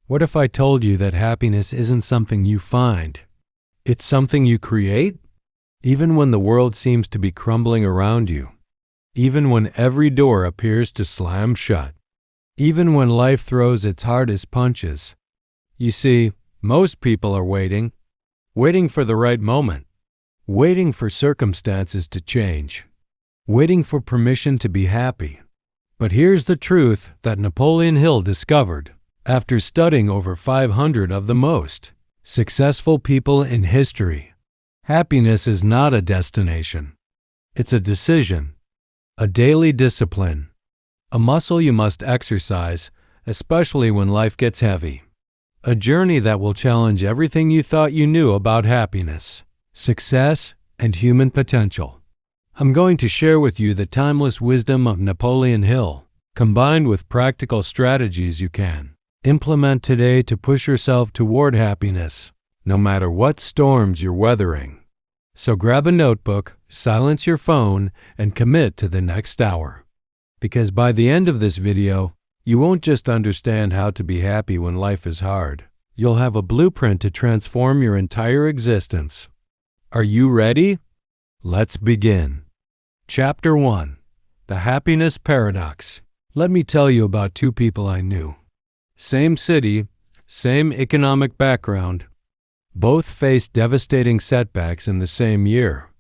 What if I told you that happiness isn't something you find? It's something you create? Even when the world seems to be crumbling around you. Even when every door appears to slam shut. Even when life throws its hardest punches. You see, most people are waiting for the right moment, waiting for circumstances to change, waiting for permission to be happy. But here's the truth that Napoleon Hill discovered after studying over 500 of the most successful people in history. Happiness is not a destination. It's a decision, a daily discipline, a muscle you must exercise, especially when life gets heavy. A journey that will challenge everything you thought you knew about happiness, success, and human potential. I'm going to share with you the timeless wisdom of Napoleon Hill, combined with practical strategies you can implement today to push yourself toward happiness, no matter what storms you're weathering. So grab a notebook, silence your phone, and commit to the next hour. Because by the end of this video, you won't just understand how to be happy when life is hard. You'll have a blueprint to transform your entire existence. Are you ready? Let's begin. Chapter 1. The Happiness Paradox. Let me tell you about two people I knew. Same city, same economic background. Both faced devastating setbacks in the same year.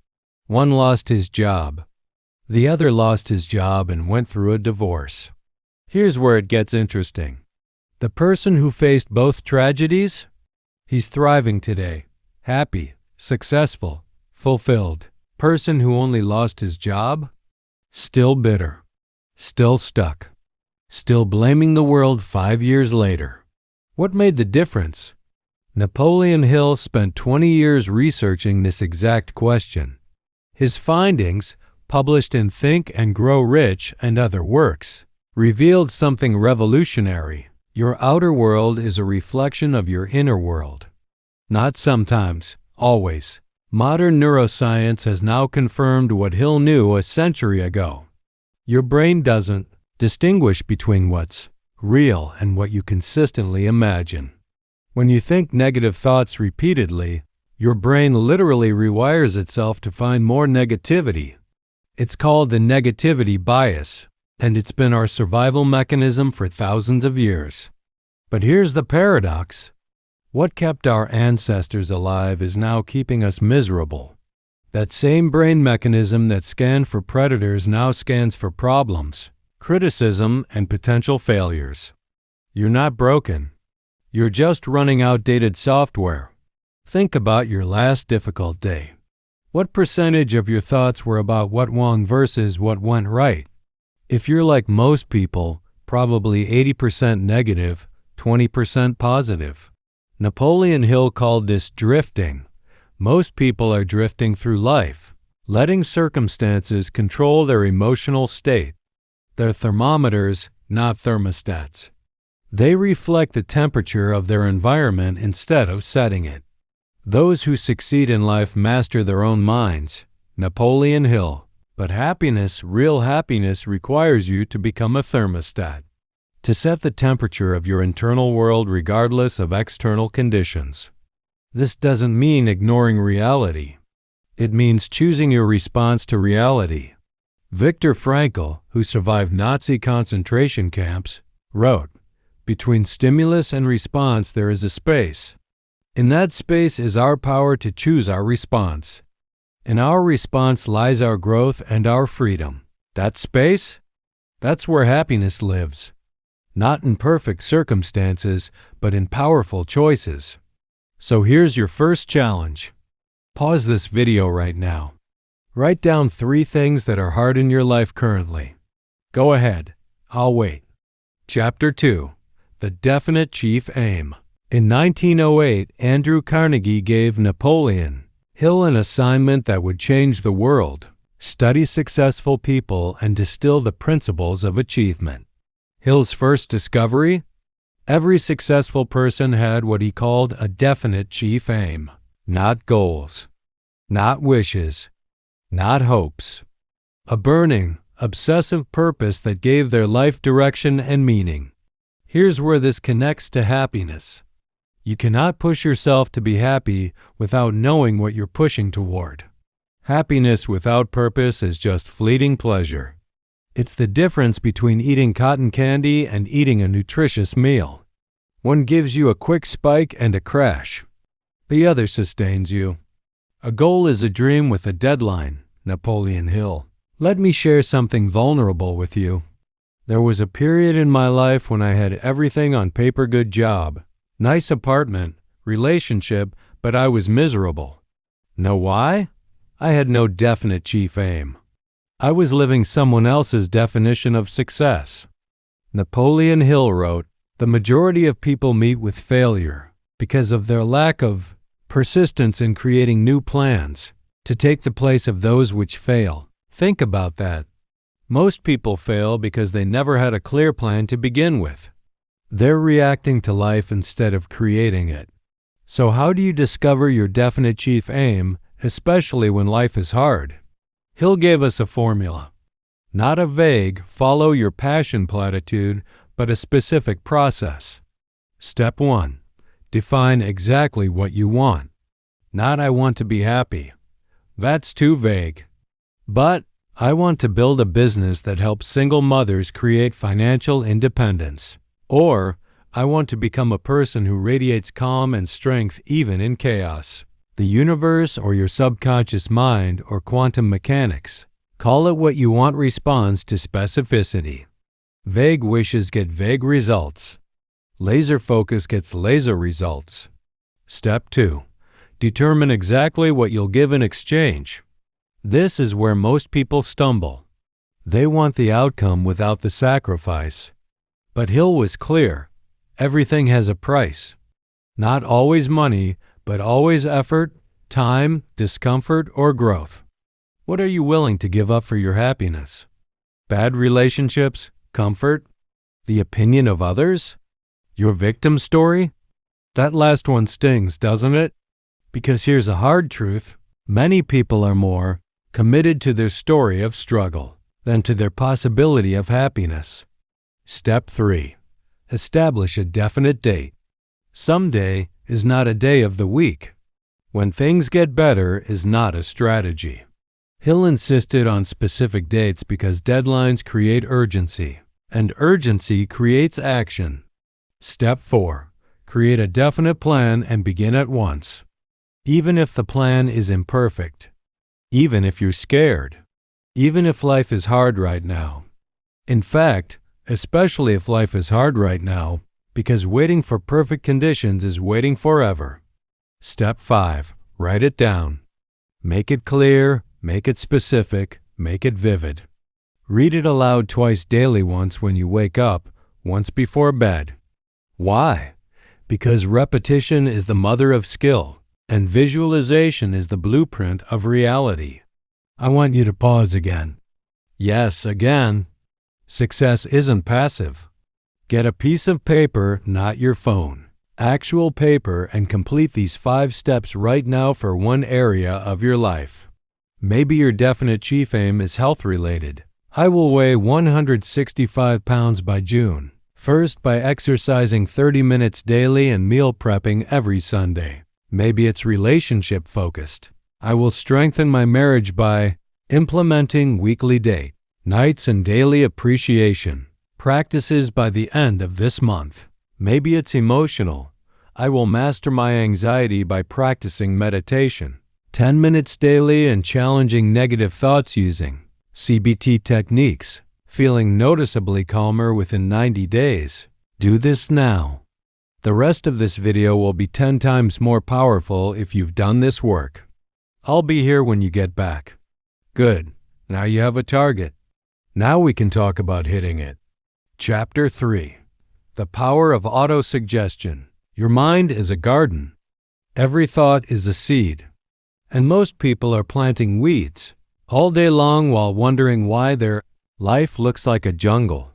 One lost his job. The other lost his job and went through a divorce. Here's where it gets interesting. The person who faced both tragedies, he's thriving today, happy, successful, fulfilled. Person who only lost his job, still bitter, still stuck, still blaming the world 5 years later. What made the difference? Napoleon Hill spent 20 years researching this exact question. His findings, published in Think and Grow Rich and other works, revealed something revolutionary. Your outer world is a reflection of your inner world. Not sometimes, always. Modern neuroscience has now confirmed what Hill knew a century ago. Your brain doesn't distinguish between what's real and what you consistently imagine. When you think negative thoughts repeatedly, your brain literally rewires itself to find more negativity. It's called the negativity bias, and it's been our survival mechanism for thousands of years. But here's the paradox. What kept our ancestors alive is now keeping us miserable. That same brain mechanism that scanned for predators now scans for problems, criticism, and potential failures. You're not broken. You're just running outdated software. Think about your last difficult day. What percentage of your thoughts were about what wrong versus what went right? If you're like most people, probably 80% negative, 20% positive. Napoleon Hill called this drifting. Most people are drifting through life, letting circumstances control their emotional state. They're thermometers, not thermostats. They reflect the temperature of their environment instead of setting it. Those who succeed in life master their own minds. Napoleon Hill. But happiness, real happiness, requires you to become a thermostat. To set the temperature of your internal world regardless of external conditions. This doesn't mean ignoring reality. It means choosing your response to reality. Viktor Frankl, who survived Nazi concentration camps, wrote, "Between stimulus and response there is a space. In that space is our power to choose our response. In our response lies our growth and our freedom. That space? That's where happiness lives. Not in perfect circumstances, but in powerful choices." So here's your first challenge. Pause this video right now. Write down 3 things that are hard in your life currently. Go ahead. I'll wait. Chapter 2. The Definite Chief Aim. In 1908, Andrew Carnegie gave Napoleon Hill an assignment that would change the world. Study successful people and distill the principles of achievement. Hill's first discovery? Every successful person had what he called a definite chief aim. Not goals, not wishes, not hopes. A burning, obsessive purpose that gave their life direction and meaning. Here's where this connects to happiness. You cannot push yourself to be happy without knowing what you're pushing toward. Happiness without purpose is just fleeting pleasure. It's the difference between eating cotton candy and eating a nutritious meal. One gives you a quick spike and a crash. The other sustains you. A goal is a dream with a deadline, Napoleon Hill. Let me share something vulnerable with you. There was a period in my life when I had everything on paper: good job, nice apartment, relationship, but I was miserable. Know why? I had no definite chief aim. I was living someone else's definition of success. Napoleon Hill wrote, "The majority of people meet with failure because of their lack of persistence in creating new plans to take the place of those which fail." Think about that. Most people fail because they never had a clear plan to begin with. They're reacting to life instead of creating it. So how do you discover your definite chief aim, especially when life is hard? Hill gave us a formula. Not a vague, follow your passion platitude, but a specific process. Step 1. Define exactly what you want. Not "I want to be happy." That's too vague. But "I want to build a business that helps single mothers create financial independence." Or "I want to become a person who radiates calm and strength even in chaos." The universe or your subconscious mind or quantum mechanics, call it what you want, responds to specificity. Vague wishes get vague results. Laser focus gets laser results. Step 2. Determine exactly what you'll give in exchange. This is where most people stumble. They want the outcome without the sacrifice. But Hill was clear. Everything has a price. Not always money, but always effort, time, discomfort, or growth. What are you willing to give up for your happiness? Bad relationships? Comfort? The opinion of others? Your victim story? That last one stings, doesn't it? Because here's a hard truth. Many people are more committed to their story of struggle than to their possibility of happiness. Step 3. Establish a definite date. Someday is not a day of the week. When things get better is not a strategy. Hill insisted on specific dates because deadlines create urgency, and urgency creates action. Step 4. Create a definite plan and begin at once. Even if the plan is imperfect. Even if you're scared. Even if life is hard right now. In fact, especially if life is hard right now, because waiting for perfect conditions is waiting forever. Step 5. Write it down. Make it clear, make it specific, make it vivid. Read it aloud twice daily, once when you wake up, once before bed. Why? Because repetition is the mother of skill, and visualization is the blueprint of reality. I want you to pause again. Yes, again. Success isn't passive. Get a piece of paper, not your phone. Actual paper, and complete these 5 steps right now for one area of your life. Maybe your definite chief aim is health-related. I will weigh 165 pounds by June. First, by exercising 30 minutes daily and meal prepping every Sunday. Maybe it's relationship-focused. I will strengthen my marriage by implementing weekly date, nights, and daily appreciation practices by the end of this month. Maybe it's emotional. I will master my anxiety by practicing meditation. 10 minutes daily and challenging negative thoughts using CBT techniques. Feeling noticeably calmer within 90 days. Do this now. The rest of this video will be 10 times more powerful if you've done this work. I'll be here when you get back. Good. Now you have a target. Now we can talk about hitting it. Chapter 3. The power of auto-suggestion. Your mind is a garden. Every thought is a seed. And most people are planting weeds all day long while wondering why their life looks like a jungle.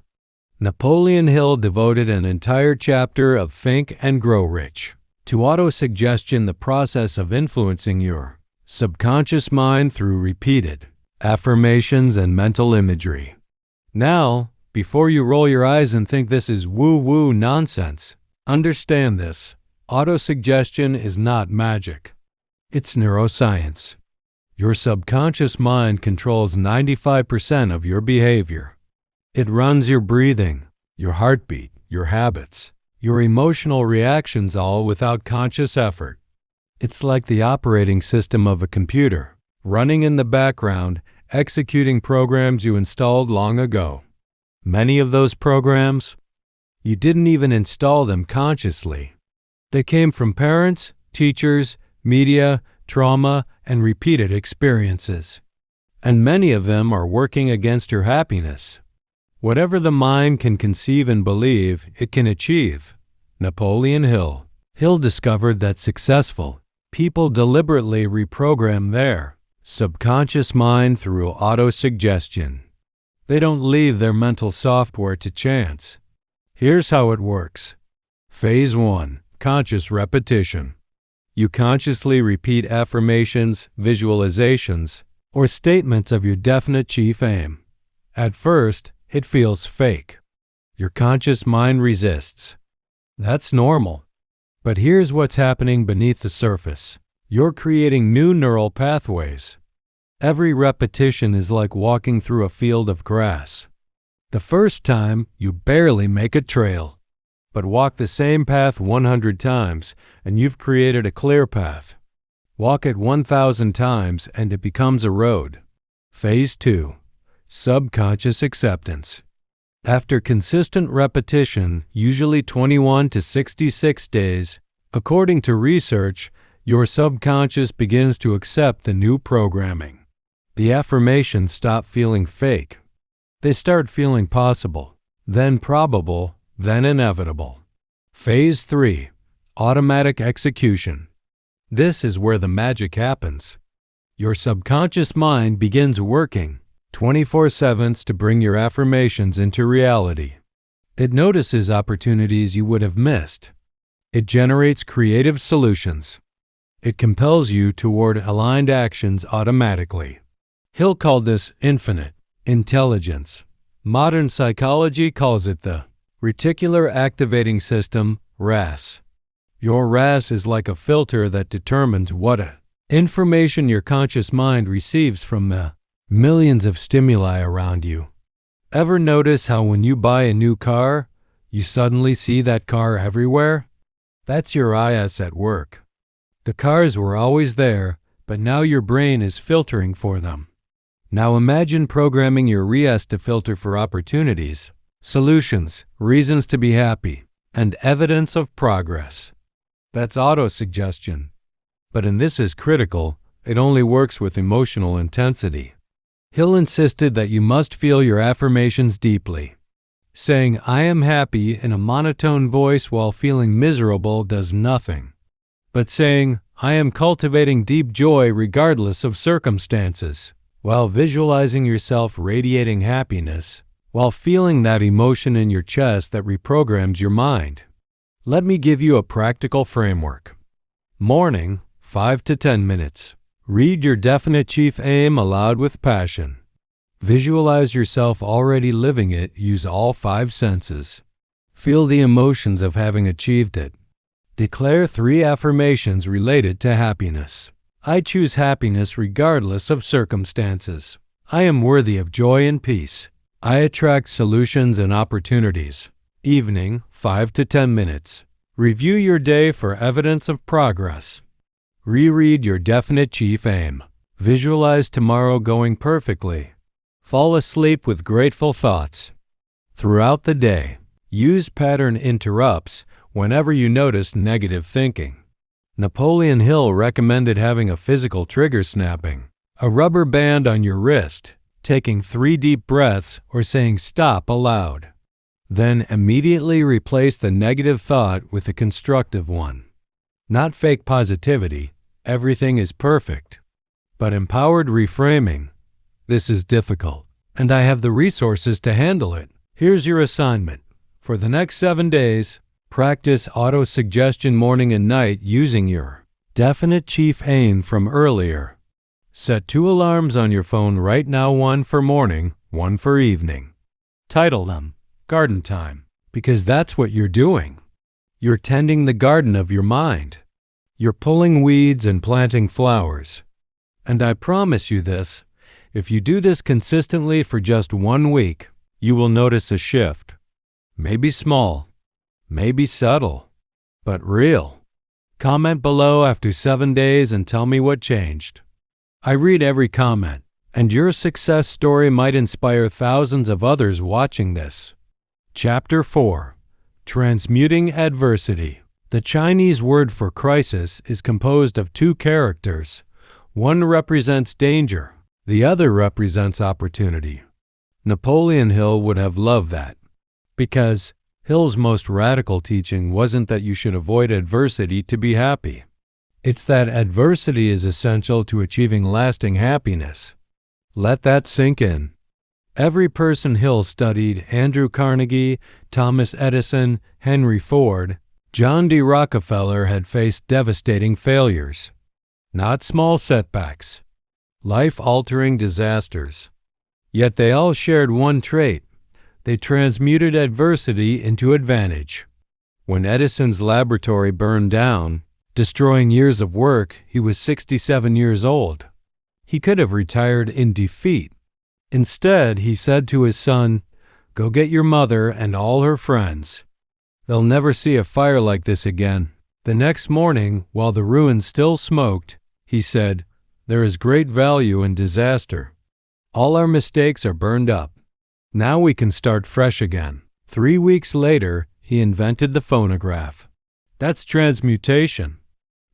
Napoleon Hill devoted an entire chapter of Think and Grow Rich to auto-suggestion, the process of influencing your subconscious mind through repeated affirmations and mental imagery. Now, Before you roll your eyes and think this is woo-woo nonsense, understand this. Autosuggestion is not magic. It's neuroscience. Your subconscious mind controls 95% of your behavior. It runs your breathing, your heartbeat, your habits, your emotional reactions, all without conscious effort. It's like the operating system of a computer, running in the background, executing programs you installed long ago. Many of those programs, you didn't even install them consciously. They came from parents, teachers, media, trauma, and repeated experiences. And many of them are working against your happiness. Whatever the mind can conceive and believe, it can achieve. Napoleon Hill. Hill discovered that successful people deliberately reprogram their subconscious mind through autosuggestion. They don't leave their mental software to chance. Here's how it works. Phase 1. Conscious repetition. You consciously repeat affirmations, visualizations, or statements of your definite chief aim. At first, it feels fake. Your conscious mind resists. That's normal. But here's what's happening beneath the surface. You're creating new neural pathways. Every repetition is like walking through a field of grass. The first time, you barely make a trail. But walk the same path 100 times, and you've created a clear path. Walk it 1,000 times, and it becomes a road. Phase 2. Subconscious acceptance. After consistent repetition, usually 21 to 66 days, according to research, your subconscious begins to accept the new programming. The affirmations stop feeling fake. They start feeling possible, then probable, then inevitable. Phase 3. Automatic execution. This is where the magic happens. Your subconscious mind begins working 24/7 to bring your affirmations into reality. It notices opportunities you would have missed. It generates creative solutions. It compels you toward aligned actions automatically. Hill called this infinite intelligence. Modern psychology calls it the Reticular Activating System, RAS. Your RAS is like a filter that determines what information your conscious mind receives from the millions of stimuli around you. Ever notice how when you buy a new car, you suddenly see that car everywhere? That's your IS at work. The cars were always there, but now your brain is filtering for them. Now imagine programming your RAS to filter for opportunities, solutions, reasons to be happy, and evidence of progress. That's autosuggestion. But and this is critical, it only works with emotional intensity. Hill insisted that you must feel your affirmations deeply. Saying, "I am happy" in a monotone voice while feeling miserable does nothing. But saying, "I am cultivating deep joy regardless of circumstances," while visualizing yourself radiating happiness, while feeling that emotion in your chest that reprograms your mind. Let me give you a practical framework. Morning, 5 to 10 minutes. Read your definite chief aim aloud with passion. Visualize yourself already living it. Use all 5 senses. Feel the emotions of having achieved it. Declare 3 affirmations related to happiness. I choose happiness regardless of circumstances. I am worthy of joy and peace. I attract solutions and opportunities. Evening, 5 to 10 minutes. Review your day for evidence of progress. Reread your definite chief aim. Visualize tomorrow going perfectly. Fall asleep with grateful thoughts. Throughout the day, use pattern interrupts whenever you notice negative thinking. Napoleon Hill recommended having a physical trigger snapping, a rubber band on your wrist, taking 3 deep breaths, or saying stop aloud. Then immediately replace the negative thought with a constructive one. Not fake positivity, everything is perfect, but empowered reframing. This is difficult, and I have the resources to handle it. Here's your assignment. For the next 7 days, practice auto-suggestion morning and night using your definite chief aim from earlier. Set 2 alarms on your phone right now, one for morning, one for evening. Title them Garden Time, because that's what you're doing. You're tending the garden of your mind. You're pulling weeds and planting flowers. And I promise you this, if you do this consistently for just 1 week, you will notice a shift. Maybe small, maybe subtle, but real. Comment below after 7 days and tell me what changed. I read every comment, and your success story might inspire thousands of others watching this. Chapter 4. Transmuting Adversity. The Chinese word for crisis is composed of 2 characters. One represents danger, the other represents opportunity. Napoleon Hill would have loved that, because Hill's most radical teaching wasn't that you should avoid adversity to be happy. It's that adversity is essential to achieving lasting happiness. Let that sink in. Every person Hill studied, Andrew Carnegie, Thomas Edison, Henry Ford, John D. Rockefeller, had faced devastating failures. Not small setbacks, life-altering disasters. Yet they all shared one trait. They transmuted adversity into advantage. When Edison's laboratory burned down, destroying years of work, he was 67 years old. He could have retired in defeat. Instead, he said to his son, "Go get your mother and all her friends. They'll never see a fire like this again." The next morning, while the ruins still smoked, he said, "There is great value in disaster. All our mistakes are burned up. Now we can start fresh again." 3 weeks later, he invented the phonograph. That's transmutation.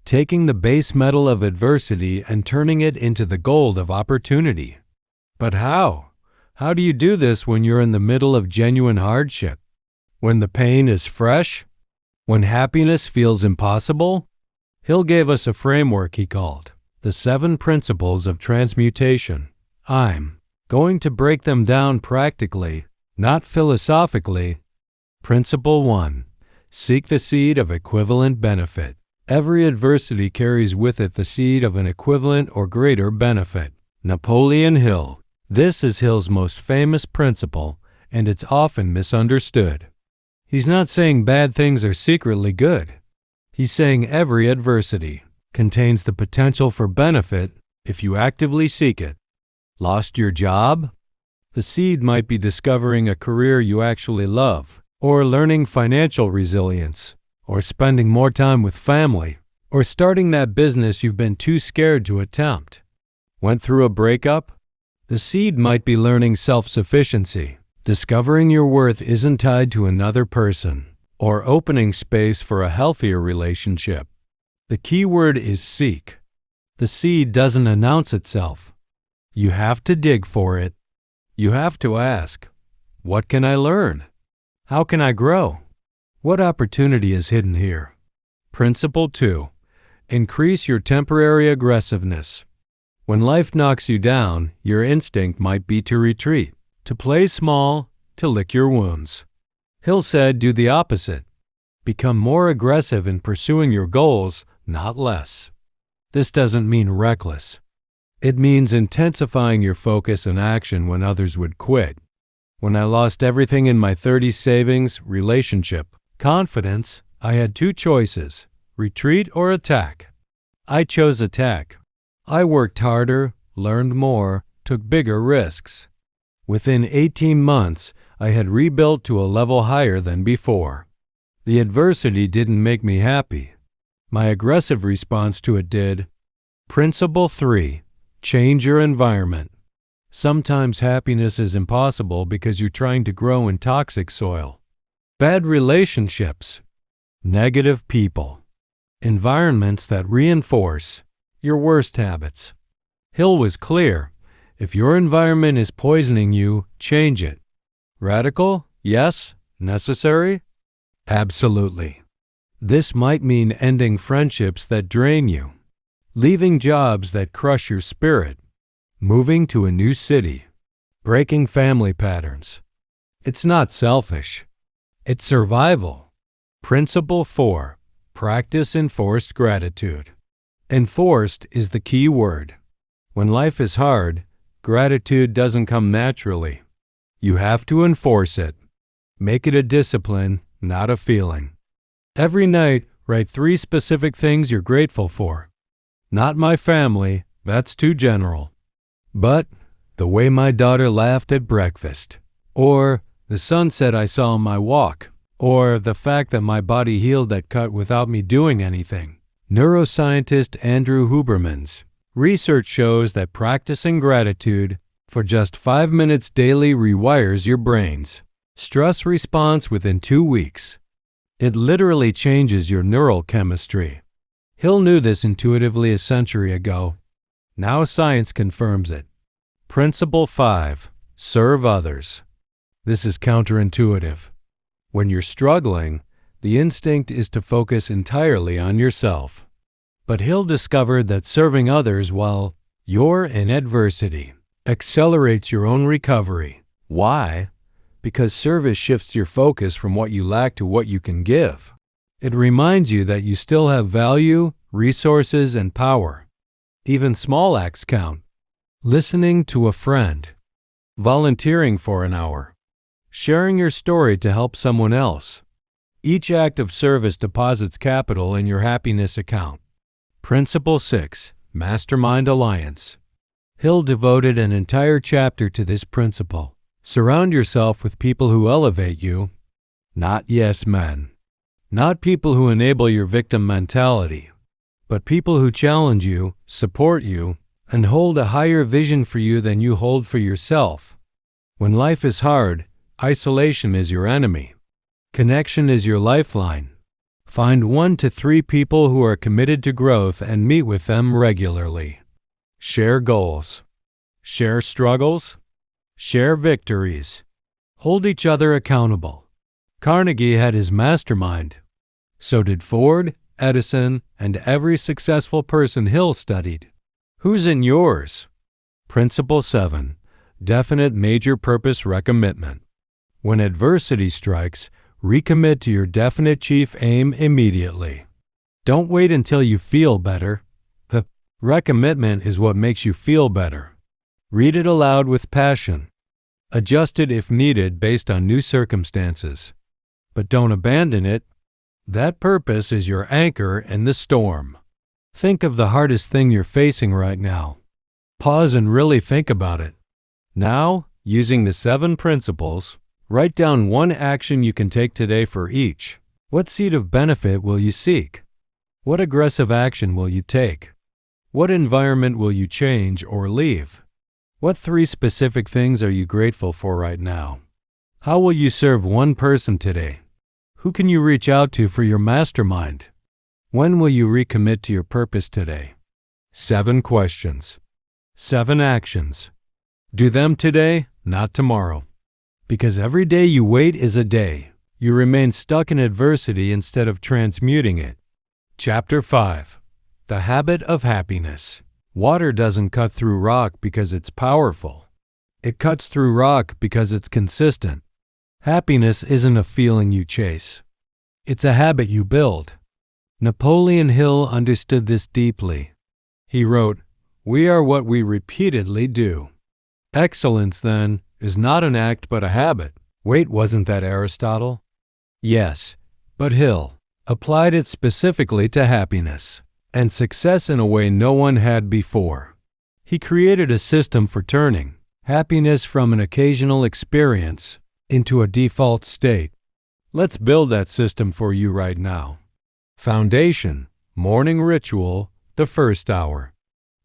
Taking the base metal of adversity and turning it into the gold of opportunity. But how? How do you do this when you're in the middle of genuine hardship? When the pain is fresh? When happiness feels impossible? Hill gave us a framework he called the 7 Principles of Transmutation. I'm going to break them down practically, not philosophically. Principle 1. Seek the seed of equivalent benefit. Every adversity carries with it the seed of an equivalent or greater benefit. Napoleon Hill. This is Hill's most famous principle, and it's often misunderstood. He's not saying bad things are secretly good. He's saying every adversity contains the potential for benefit if you actively seek it. Lost your job? The seed might be discovering a career you actually love, or learning financial resilience, or spending more time with family, or starting that business you've been too scared to attempt. Went through a breakup? The seed might be learning self-sufficiency, discovering your worth isn't tied to another person, or opening space for a healthier relationship. The key word is seek. The seed doesn't announce itself. You have to dig for it. You have to ask, what can I learn? How can I grow? What opportunity is hidden here? Principle 2. Increase your temporary aggressiveness. When life knocks you down, your instinct might be to retreat, to play small, to lick your wounds. Hill said do the opposite. Become more aggressive in pursuing your goals, not less. This doesn't mean reckless. It means intensifying your focus and action when others would quit. When I lost everything in my 30s savings, relationship, confidence, I had 2 choices, retreat or attack. I chose attack. I worked harder, learned more, took bigger risks. Within 18 months, I had rebuilt to a level higher than before. The adversity didn't make me happy. My aggressive response to it did. Principle 3. Change your environment. Sometimes happiness is impossible because you're trying to grow in toxic soil. Bad relationships, negative people, environments that reinforce your worst habits. Hill was clear. If your environment is poisoning you, change it. Radical? Yes. Necessary? Absolutely. This might mean ending friendships that drain you, leaving jobs that crush your spirit, moving to a new city, breaking family patterns. It's not selfish. It's survival. Principle 4. Practice enforced gratitude. Enforced is the key word. When life is hard, gratitude doesn't come naturally. You have to enforce it. Make it a discipline, not a feeling. Every night, write 3 specific things you're grateful for. Not my family, that's too general. But the way my daughter laughed at breakfast, or the sunset I saw on my walk, or the fact that my body healed that cut without me doing anything. Neuroscientist Andrew Huberman's research shows that practicing gratitude for just 5 minutes daily rewires your brain's stress response within 2 weeks. It literally changes your neural chemistry. Hill knew this intuitively a century ago. Now science confirms it. Principle 5. Serve others. This is counterintuitive. When you're struggling, the instinct is to focus entirely on yourself. But Hill discovered that serving others while you're in adversity accelerates your own recovery. Why? Because service shifts your focus from what you lack to what you can give. It reminds you that you still have value, resources, and power. Even small acts count. Listening to a friend, volunteering for an hour, sharing your story to help someone else. Each act of service deposits capital in your happiness account. Principle 6. Mastermind Alliance. Hill devoted an entire chapter to this principle. Surround yourself with people who elevate you, not yes men. Not people who enable your victim mentality, but people who challenge you, support you, and hold a higher vision for you than you hold for yourself. When life is hard, isolation is your enemy. Connection is your lifeline. Find 1 to 3 people who are committed to growth and meet with them regularly. Share goals. Share struggles. Share victories. Hold each other accountable. Carnegie had his mastermind. So did Ford, Edison, and every successful person Hill studied. Who's in yours? Principle 7. Definite major purpose recommitment. When adversity strikes, recommit to your definite chief aim immediately. Don't wait until you feel better. Recommitment is what makes you feel better. Read it aloud with passion. Adjust it if needed based on new circumstances. But don't abandon it. That purpose is your anchor in the storm. Think of the hardest thing you're facing right now. Pause and really think about it. Now, using the 7 principles, write down 1 action you can take today for each. What seed of benefit will you seek? What aggressive action will you take? What environment will you change or leave? What 3 specific things are you grateful for right now? How will you serve 1 person today? Who can you reach out to for your mastermind? When will you recommit to your purpose today? 7 questions. 7 actions. Do them today, not tomorrow. Because every day you wait is a day. You remain stuck in adversity instead of transmuting it. Chapter 5. The Habit of Happiness. Water doesn't cut through rock because it's powerful. It cuts through rock because it's consistent. Happiness isn't a feeling you chase. It's a habit you build. Napoleon Hill understood this deeply. He wrote, "We are what we repeatedly do." Excellence, then, is not an act but a habit. Wait, wasn't that Aristotle? Yes, but Hill applied it specifically to happiness and success in a way no one had before. He created a system for turning happiness from an occasional experience into a default state. Let's build that system for you right now. Foundation, morning ritual, the first hour.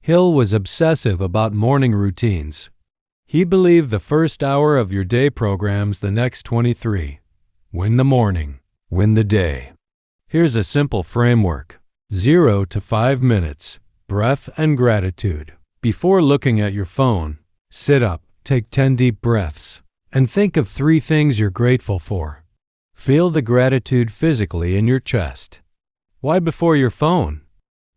Hill was obsessive about morning routines. He believed the first hour of your day programs the next 23. Win the morning, win the day. Here's a simple framework. 0 to 5 minutes, breath and gratitude. Before looking at your phone, sit up, take 10 deep breaths, and think of 3 things you're grateful for. Feel the gratitude physically in your chest. Why before your phone?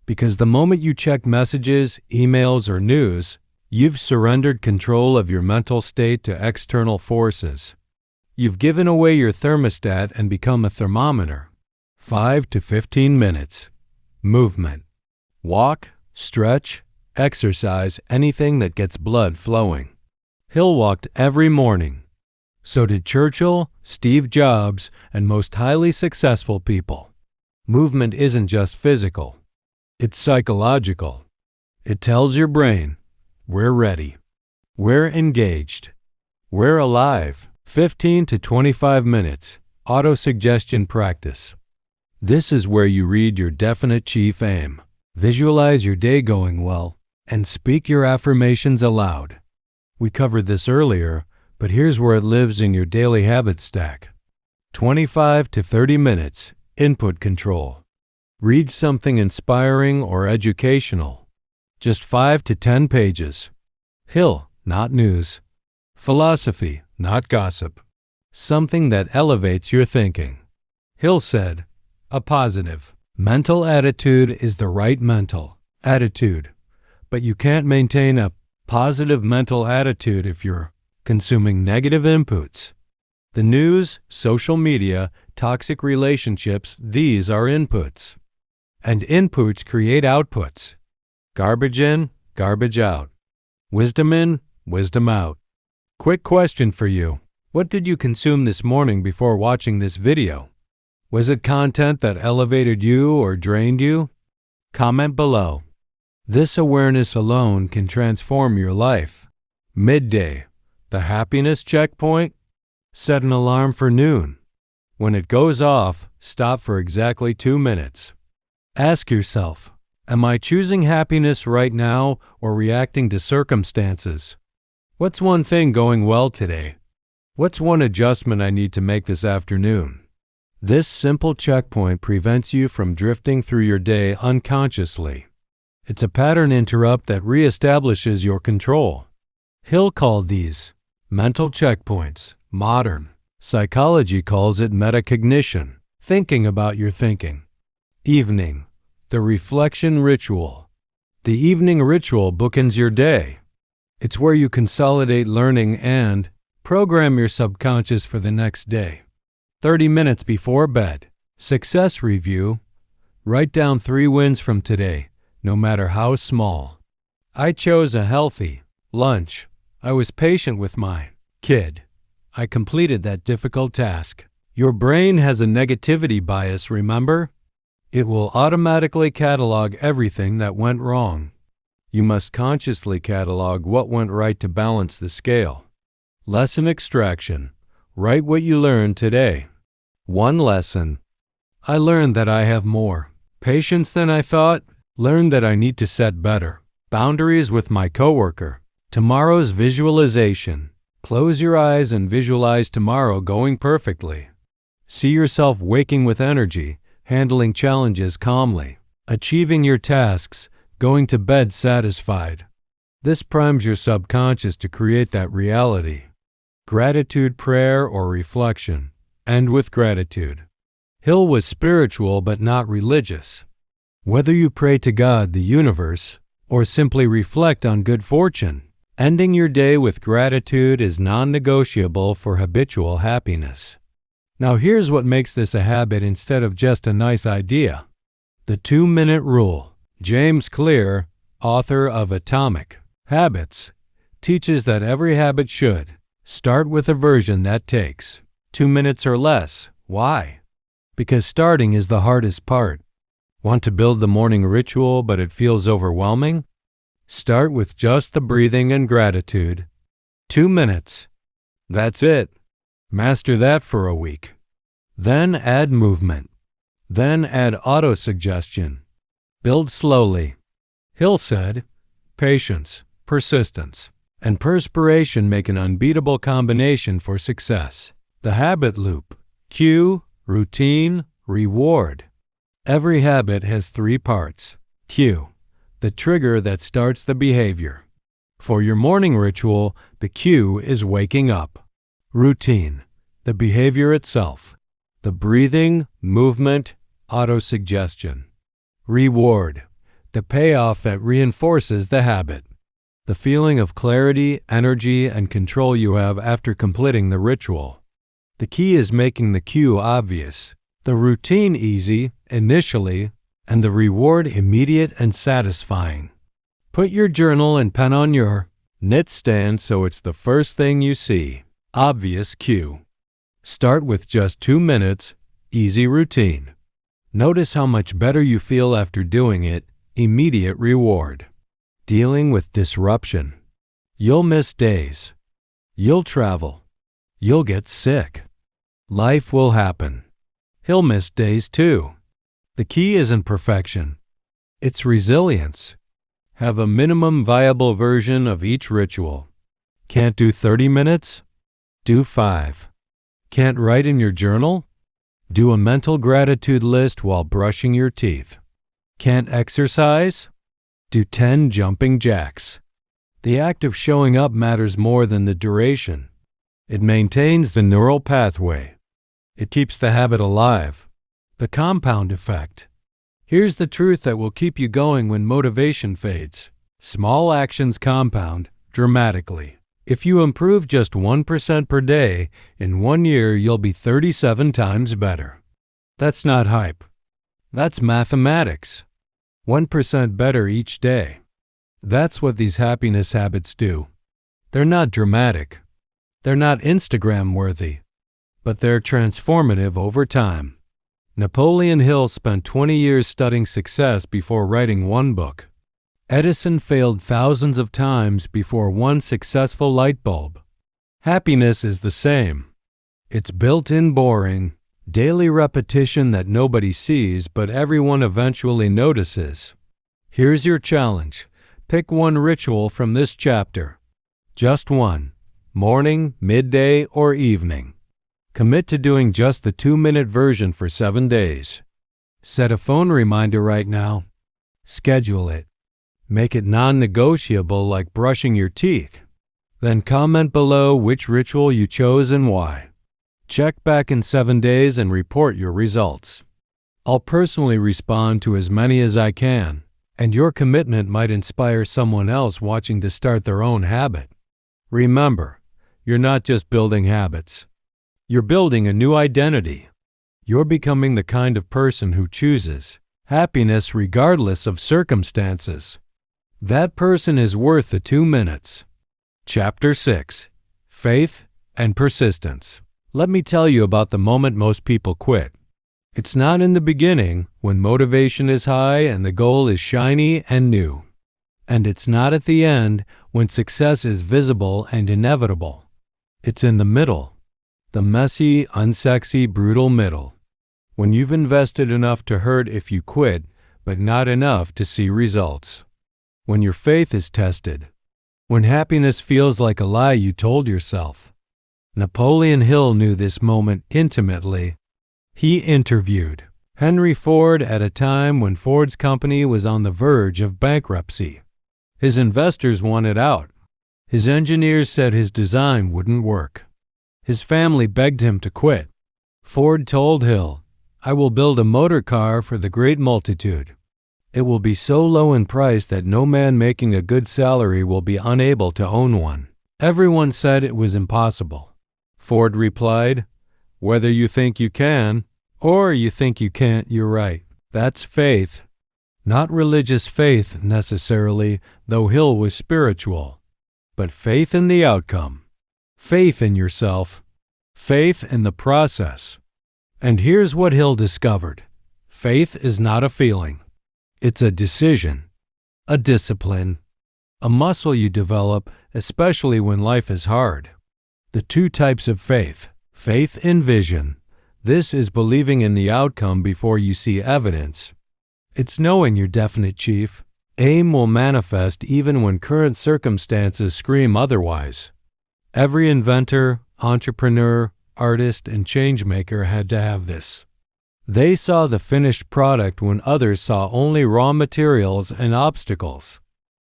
Because the moment you check messages, emails, or news, you've surrendered control of your mental state to external forces. You've given away your thermostat and become a thermometer. 5 to 15 minutes. Movement. Walk, stretch, exercise, anything that gets blood flowing. Hill walked every morning. So did Churchill, Steve Jobs, and most highly successful people. Movement isn't just physical. It's psychological. It tells your brain, we're ready. We're engaged. We're alive. 15 to 25 minutes. Auto-suggestion practice. This is where you read your definite chief aim, visualize your day going well, and speak your affirmations aloud. We covered this earlier, but here's where it lives in your daily habit stack. 25 to 30 minutes. Input control. Read something inspiring or educational. Just 5 to 10 pages. Hill, not news. Philosophy, not gossip. Something that elevates your thinking. Hill said, a positive mental attitude is the right mental attitude, but you can't maintain a positive mental attitude if you're consuming negative inputs. The news, social media, toxic relationships, these are inputs. And inputs create outputs. Garbage in, garbage out. Wisdom in, wisdom out. Quick question for you. What did you consume this morning before watching this video? Was it content that elevated you or drained you? Comment below. This awareness alone can transform your life. Midday, the happiness checkpoint? Set an alarm for noon. When it goes off, stop for exactly 2 minutes. Ask yourself, am I choosing happiness right now or reacting to circumstances? What's one thing going well today? What's one adjustment I need to make this afternoon? This simple checkpoint prevents you from drifting through your day unconsciously. It's a pattern interrupt that reestablishes your control. Hill called these mental checkpoints. Modern psychology calls it metacognition, thinking about your thinking. Evening, the reflection ritual. The evening ritual bookends your day. It's where you consolidate learning and program your subconscious for the next day. 30 minutes before bed. Success review. Write down 3 wins from today, no matter how small. I chose a healthy lunch. I was patient with my kid. I completed that difficult task. Your brain has a negativity bias, remember? It will automatically catalog everything that went wrong. You must consciously catalog what went right to balance the scale. Lesson extraction. Write what you learned today. 1 lesson. I learned that I have more patience than I thought. Learned that I need to set better boundaries with my coworker. Tomorrow's visualization. Close your eyes and visualize tomorrow going perfectly. See yourself waking with energy, handling challenges calmly, achieving your tasks, going to bed satisfied. This primes your subconscious to create that reality. Gratitude prayer or reflection. End with gratitude. Hill was spiritual but not religious. Whether you pray to God, the universe, or simply reflect on good fortune, ending your day with gratitude is non-negotiable for habitual happiness. Now here's what makes this a habit instead of just a nice idea. The 2-minute rule. James Clear, author of Atomic Habits, teaches that every habit should start with a version that takes 2 minutes or less. Why? Because starting is the hardest part. Want to build the morning ritual but it feels overwhelming? Start with just the breathing and gratitude. 2 minutes. That's it. Master that for a week. Then add movement. Then add auto-suggestion. Build slowly. Hill said, patience, persistence, and perspiration make an unbeatable combination for success. The habit loop. Cue, routine, reward. Every habit has 3 parts. Cue, the trigger that starts the behavior. For your morning ritual, the cue is waking up. Routine, the behavior itself. The breathing, movement, auto-suggestion. Reward, the payoff that reinforces the habit. The feeling of clarity, energy, and control you have after completing the ritual. The key is making the cue obvious, the routine easy, initially, and the reward immediate and satisfying. Put your journal and pen on your knit stand so it's the first thing you see. Obvious cue. Start with just 2 minutes, easy routine. Notice how much better you feel after doing it, immediate reward. Dealing with disruption. You'll miss days. You'll travel. You'll get sick. Life will happen. He'll miss days too. The key isn't perfection. It's resilience. Have a minimum viable version of each ritual. Can't do 30 minutes? Do 5. Can't write in your journal? Do a mental gratitude list while brushing your teeth. Can't exercise? Do 10 jumping jacks. The act of showing up matters more than the duration. It maintains the neural pathway. It keeps the habit alive. The compound effect. Here's the truth that will keep you going when motivation fades. Small actions compound dramatically. If you improve just 1% per day, in 1 year you'll be 37 times better. That's not hype. That's mathematics. 1% better each day. That's what these happiness habits do. They're not dramatic. They're not Instagram-worthy. But they're transformative over time. Napoleon Hill spent 20 years studying success before writing one book. Edison failed thousands of times before one successful light bulb. Happiness is the same. It's built-in boring, daily repetition that nobody sees but everyone eventually notices. Here's your challenge. Pick one ritual from this chapter. Just one. Morning, midday, or evening. Commit to doing just the 2-minute version for 7 days. Set a phone reminder right now. Schedule it. Make it non-negotiable like brushing your teeth. Then comment below which ritual you chose and why. Check back in 7 days and report your results. I'll personally respond to as many as I can, and your commitment might inspire someone else watching to start their own habit. Remember, you're not just building habits. You're building a new identity. You're becoming the kind of person who chooses happiness regardless of circumstances. That person is worth the 2 minutes. Chapter 6. Faith and Persistence. Let me tell you about the moment most people quit. It's not in the beginning, when motivation is high and the goal is shiny and new. And it's not at the end, when success is visible and inevitable. It's in the middle. The messy, unsexy, brutal middle. When you've invested enough to hurt if you quit, but not enough to see results. When your faith is tested. When happiness feels like a lie you told yourself. Napoleon Hill knew this moment intimately. He interviewed Henry Ford at a time when Ford's company was on the verge of bankruptcy. His investors wanted out. His engineers said his design wouldn't work. His family begged him to quit. Ford told Hill, "I will build a motor car for the great multitude. It will be so low in price that no man making a good salary will be unable to own one." Everyone said it was impossible. Ford replied, "Whether you think you can, or you think you can't, you're right. That's faith." Not religious faith necessarily, though Hill was spiritual, but faith in the outcome. Faith in yourself. Faith in the process. And here's what Hill discovered. Faith is not a feeling. It's a decision, a discipline, a muscle you develop, especially when life is hard. The 2 types of faith. Faith in vision. This is believing in the outcome before you see evidence. It's knowing your definite chief. Aim will manifest even when current circumstances scream otherwise. Every inventor, entrepreneur, artist, and changemaker had to have this. They saw the finished product when others saw only raw materials and obstacles.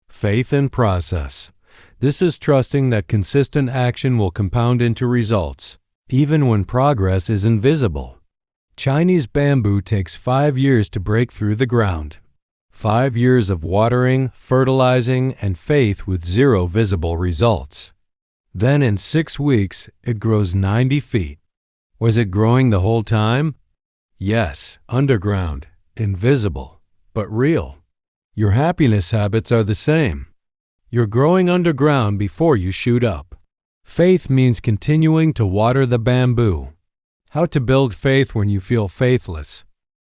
Faith in process. This is trusting that consistent action will compound into results, even when progress is invisible. Chinese bamboo takes 5 years to break through the ground. 5 years of watering, fertilizing, and faith with 0 visible results. Then in 6 weeks, it grows 90 feet. Was it growing the whole time? Yes, underground, invisible, but real. Your happiness habits are the same. You're growing underground before you shoot up. Faith means continuing to water the bamboo. How to build faith when you feel faithless.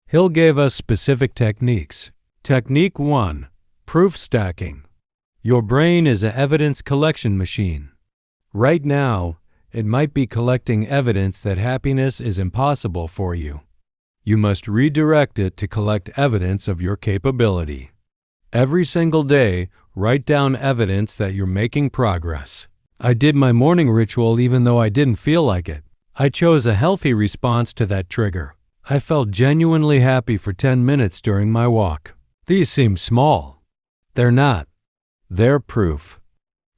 Hill gave us specific techniques. Technique 1. Proof stacking. Your brain is an evidence collection machine. Right now, it might be collecting evidence that happiness is impossible for you. You must redirect it to collect evidence of your capability. Every single day, write down evidence that you're making progress. I did my morning ritual even though I didn't feel like it. I chose a healthy response to that trigger. I felt genuinely happy for 10 minutes during my walk. These seem small. They're not. They're proof.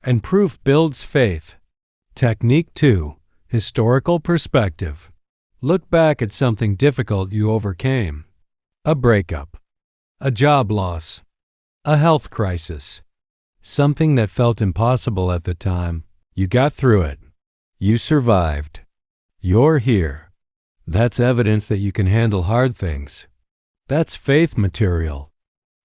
And proof builds faith. Technique 2. Historical perspective. Look back at something difficult you overcame. A breakup. A job loss. A health crisis. Something that felt impossible at the time. You got through it. You survived. You're here. That's evidence that you can handle hard things. That's faith material.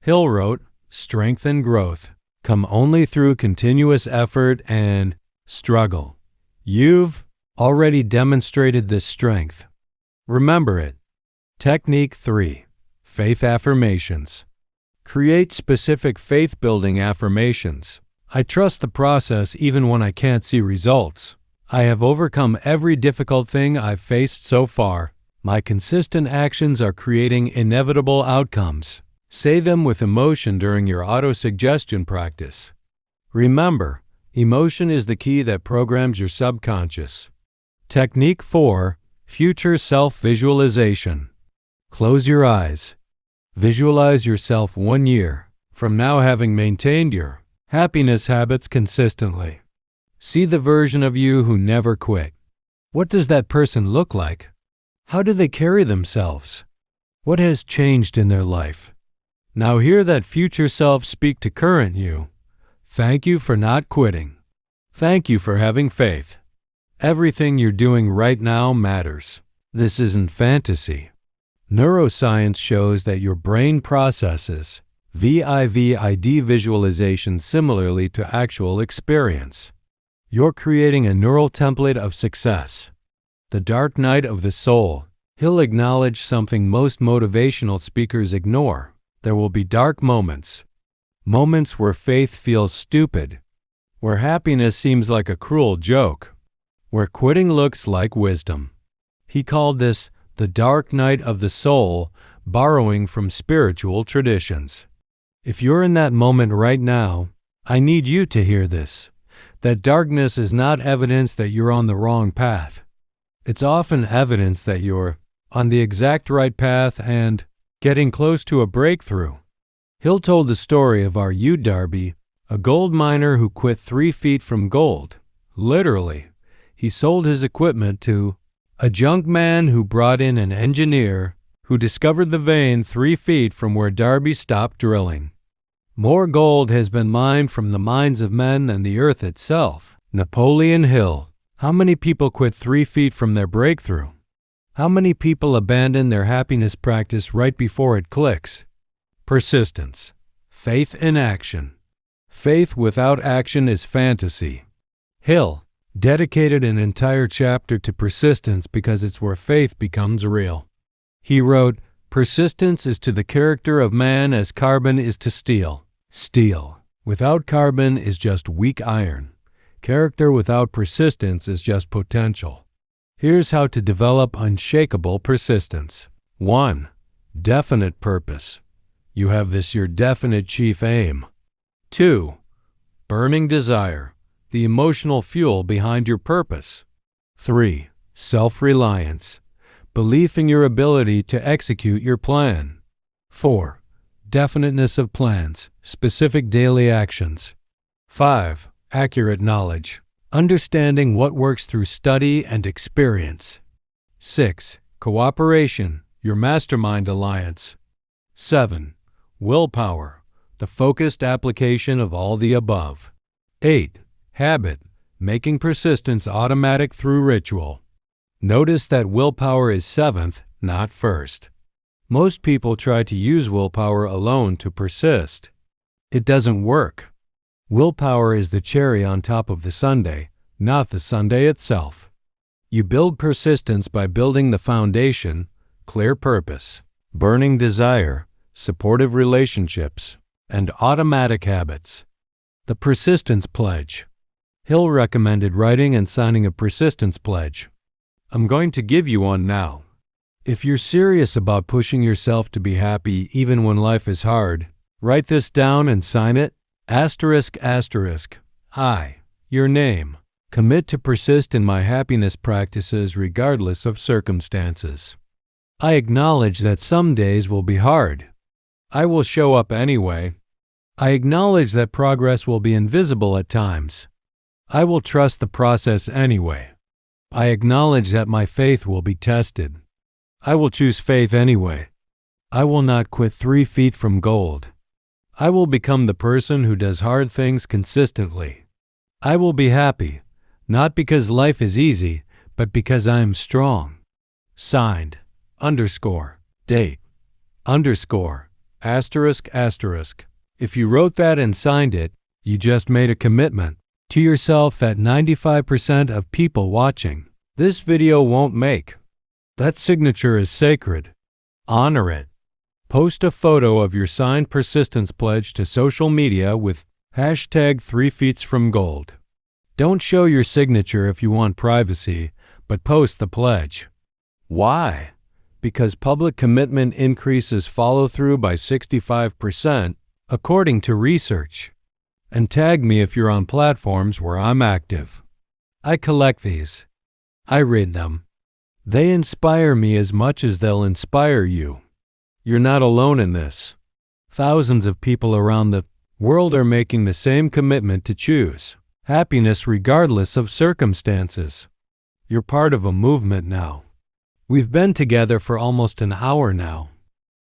Hill wrote, "Strength and growth come only through continuous effort and struggle." You've already demonstrated this strength. Remember it. Technique 3. Faith affirmations. Create specific faith-building affirmations. I trust the process even when I can't see results. I have overcome every difficult thing I've faced so far. My consistent actions are creating inevitable outcomes. Say them with emotion during your auto-suggestion practice. Remember, emotion is the key that programs your subconscious. Technique 4. Future self-visualization. Close your eyes. Visualize yourself 1 year from now having maintained your happiness habits consistently. See the version of you who never quit. What does that person look like? How do they carry themselves? What has changed in their life? Now hear that future self speak to current you. Thank you for not quitting. Thank you for having faith. Everything you're doing right now matters. This isn't fantasy. Neuroscience shows that your brain processes vivid visualization similarly to actual experience. You're creating a neural template of success. The dark night of the soul. Hill acknowledged something most motivational speakers ignore. There will be dark moments. Moments where faith feels stupid. Where happiness seems like a cruel joke. Where quitting looks like wisdom. He called this the dark night of the soul, borrowing from spiritual traditions. If you're in that moment right now, I need you to hear this. That darkness is not evidence that you're on the wrong path. It's often evidence that you're on the exact right path and getting close to a breakthrough. Hill told the story of our U Darby, a gold miner who quit 3 feet from gold. Literally, he sold his equipment to a junk man who brought in an engineer who discovered the vein 3 feet from where Darby stopped drilling. More gold has been mined from the mines of men than the earth itself. Napoleon Hill. How many people quit 3 feet from their breakthrough? How many people abandon their happiness practice right before it clicks? Persistence. Faith in action. Faith without action is fantasy. Hill dedicated an entire chapter to persistence because it's where faith becomes real. He wrote, "Persistence is to the character of man as carbon is to steel. Steel without carbon is just weak iron. Character without persistence is just potential." Here's how to develop unshakable persistence. 1. Definite purpose. You have this your definite chief aim. 2. Burning desire, the emotional fuel behind your purpose. 3. Self-reliance, belief in your ability to execute your plan. 4. Definiteness of plans, specific daily actions. 5. Accurate knowledge, understanding what works through study and experience. 6. Cooperation, your mastermind alliance. 7. Willpower, the focused application of all the above. 8. Habit, making persistence automatic through ritual. Notice that willpower is 7th, not 1st. Most people try to use willpower alone to persist. It doesn't work. Willpower is the cherry on top of the sundae, not the Sunday itself. You build persistence by building the foundation, clear purpose, burning desire, supportive relationships, and automatic habits. The Persistence Pledge. Hill recommended writing and signing a persistence pledge. I'm going to give you one now. If you're serious about pushing yourself to be happy even when life is hard, write this down and sign it. I, your name, commit to persist in my happiness practices regardless of circumstances. I acknowledge that some days will be hard. I will show up anyway. I acknowledge that progress will be invisible at times. I will trust the process anyway. I acknowledge that my faith will be tested. I will choose faith anyway. I will not quit 3 feet from gold. I will become the person who does hard things consistently. I will be happy, not because life is easy, but because I am strong. Signed, date, ****. If you wrote that and signed it, you just made a commitment to yourself that 95% of people watching this video won't make. That signature is sacred. Honor it. Post a photo of your signed persistence pledge to social media with #3feetsfromgold. Don't show your signature if you want privacy, but post the pledge. Why? Because public commitment increases follow-through by 65%, according to research. And tag me if you're on platforms where I'm active. I collect these. I read them. They inspire me as much as they'll inspire you. You're not alone in this. Thousands of people around the world are making the same commitment to choose happiness regardless of circumstances. You're part of a movement now. We've been together for almost an hour now.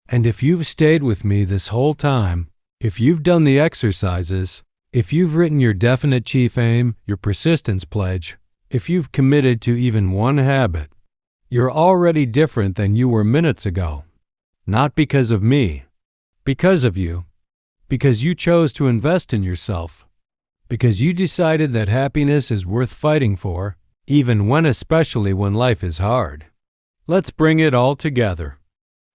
And if you've stayed with me this whole time, if you've done the exercises, if you've written your definite chief aim, your persistence pledge, if you've committed to even one habit, you're already different than you were minutes ago. Not because of me, because of you. Because you chose to invest in yourself. Because you decided that happiness is worth fighting for, especially when life is hard. Let's bring it all together.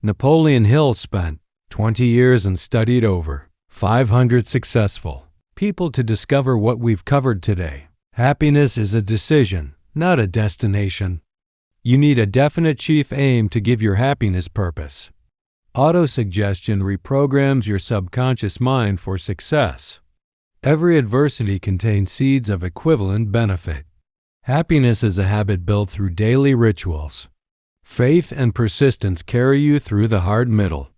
Napoleon Hill spent 20 years and studied over 500 successful people to discover what we've covered today. Happiness is a decision, not a destination. You need a definite chief aim to give your happiness purpose. Autosuggestion reprograms your subconscious mind for success. Every adversity contains seeds of equivalent benefit. Happiness is a habit built through daily rituals. Faith and persistence carry you through the hard middle.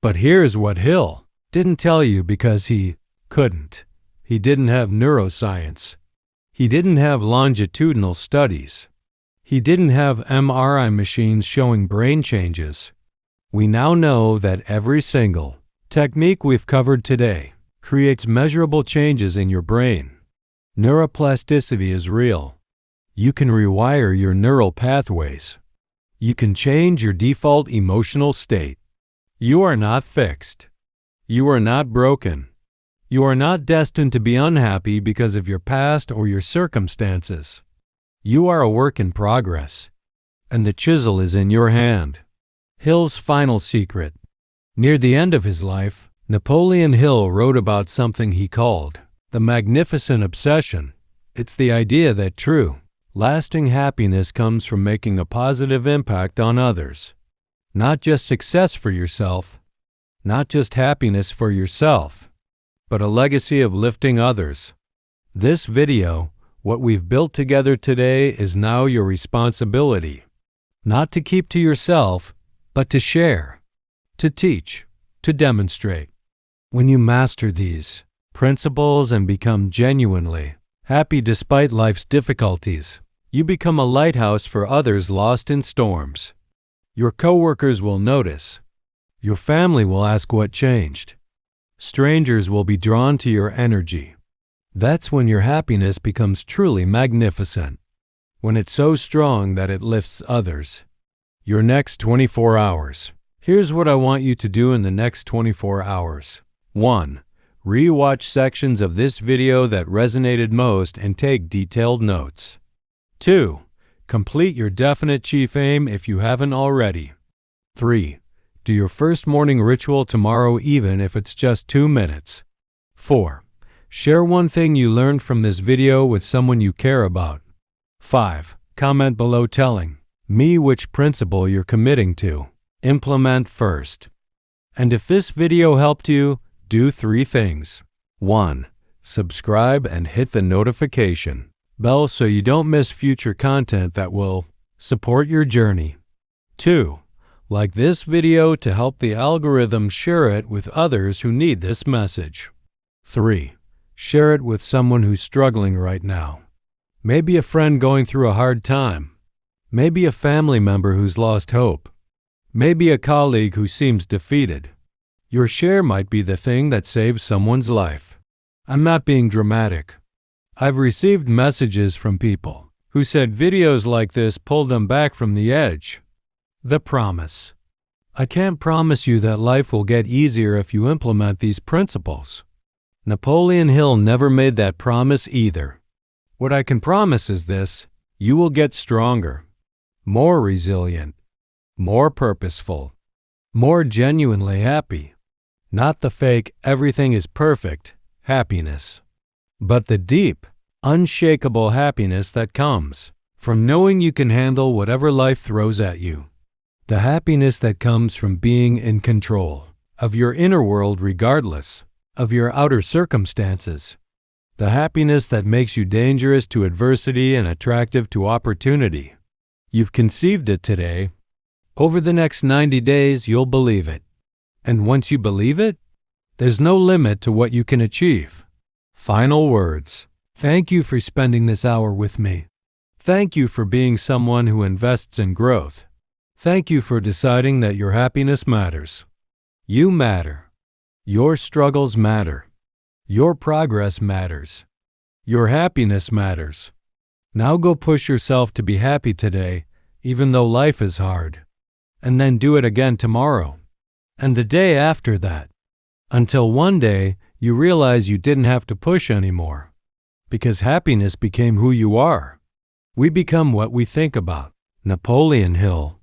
But here's what Hill didn't tell you because he couldn't. He didn't have neuroscience. He didn't have longitudinal studies. He didn't have MRI machines showing brain changes. We now know that every single technique we've covered today creates measurable changes in your brain. Neuroplasticity is real. You can rewire your neural pathways. You can change your default emotional state. You are not fixed. You are not broken. You are not destined to be unhappy because of your past or your circumstances. You are a work in progress, and the chisel is in your hand. Hill's final secret. Near the end of his life, Napoleon Hill wrote about something he called the magnificent obsession. It's the idea that true, lasting happiness comes from making a positive impact on others. Not just success for yourself, not just happiness for yourself, but a legacy of lifting others. This video, what we've built together today, is now your responsibility. Not to keep to yourself, but to share, to teach, to demonstrate. When you master these principles and become genuinely happy despite life's difficulties, you become a lighthouse for others lost in storms. Your coworkers will notice. Your family will ask what changed. Strangers will be drawn to your energy. That's when your happiness becomes truly magnificent. When it's so strong that it lifts others. Your next 24 hours. Here's what I want you to do in the next 24 hours. 1. Re-watch sections of this video that resonated most and take detailed notes. 2. Complete your definite chief aim if you haven't already. 3. Do your first morning ritual tomorrow even if it's just 2 minutes. 4. Share one thing you learned from this video with someone you care about. 5. Comment below telling me which principle you're committing to. Implement first. And if this video helped you, do 3 things. 1. Subscribe and hit the notification bell so you don't miss future content that will support your journey. 2. Like this video to help the algorithm share it with others who need this message. 3. Share it with someone who's struggling right now. Maybe a friend going through a hard time. Maybe a family member who's lost hope. Maybe a colleague who seems defeated. Your share might be the thing that saves someone's life. I'm not being dramatic. I've received messages from people who said videos like this pulled them back from the edge. The promise. I can't promise you that life will get easier if you implement these principles. Napoleon Hill never made that promise either. What I can promise is this: you will get stronger, more resilient, more purposeful, more genuinely happy. Not the fake, everything is perfect happiness, but the deep, unshakable happiness that comes from knowing you can handle whatever life throws at you. The happiness that comes from being in control of your inner world regardless of your outer circumstances. The happiness that makes you dangerous to adversity and attractive to opportunity. You've conceived it today. Over the next 90 days, you'll believe it. And once you believe it, there's no limit to what you can achieve. Final words. Thank you for spending this hour with me. Thank you for being someone who invests in growth. Thank you for deciding that your happiness matters. You matter. Your struggles matter. Your progress matters. Your happiness matters. Now go push yourself to be happy today, even though life is hard. And then do it again tomorrow. And the day after that. Until one day you realize you didn't have to push anymore. Because happiness became who you are. We become what we think about. Napoleon Hill.